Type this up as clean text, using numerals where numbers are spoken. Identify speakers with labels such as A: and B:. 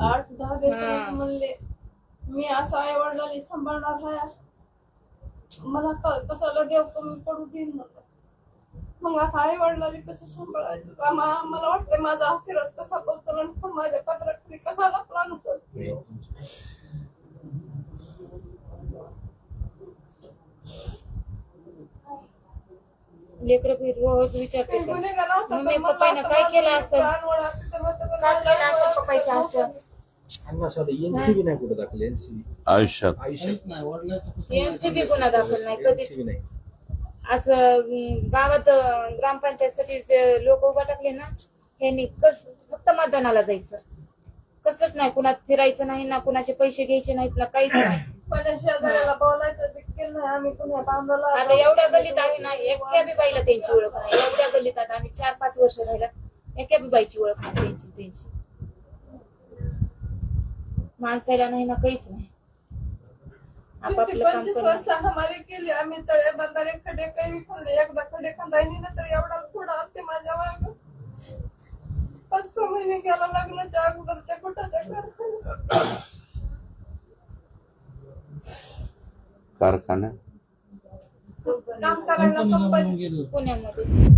A: 8-10 दिवसांनी म्हणले मी असं आई वडिलांनी सांभाळणार आहे, मला कशाला देव कमी पडू देईन म्हणलं. मग आता आई वडिलांनी कसं सांभाळायचं, मला वाटतं माझा आशीर्वाद कसा पोहोचला आणि माझ्या पत्राखाली कसा लपला नसेल.
B: लेकर रोज विचारते
A: गुन्हेगार होता
B: मम्मी
A: तर मला
B: पप्पाने काय केलं असं,
A: कानवळा तिथं होतं पण
B: काय केलं असं पप्पाचं असं.
C: अण्णा साधं एनसीबी नाही कुठे दाखल, एनसीबी
D: आयुष्यात
B: एनसीबी गुन्हा दाखल नाही कधी.
C: एनसीबी नाही.
B: असं गावात ग्रामपंचायतसाठी लोक उभा टाकले ना, ह्यांनी फक्त मतदानाला जायचं, कसलंच नाही, कुणात फिरायचं नाही ना, कुणाचे पैसे घ्यायचे नाहीत ना, काहीच नाही.
A: पण शेजाऱ्याला बोलायचं देखील नाही. आम्ही पुण्या बांधला
B: आता एवढ्या गल्लीत आहे ना, एका बी बाईला त्यांची ओळख नाही. एवढ्या गल्लीत आता आम्ही 4-5 वर्ष राहिलं, एका बी बाईची ओळख नाही त्यांची. माणसाला नाही ना, काहीच नाही. आपापलं काम
A: 25
B: करणं.
A: वर्ष हमारी केली. आम्ही तळे बंधारे खडे काही खाल्ले, एकदा खडे खांदायनी ना तर एवढा पुढं आलते माझ्या माग. 5-6 महिने गेला लग्नाच्या अगोदर त्या कुठाच्या
D: कारखाना
A: काम करायला कंपनी
B: पुण्यामध्ये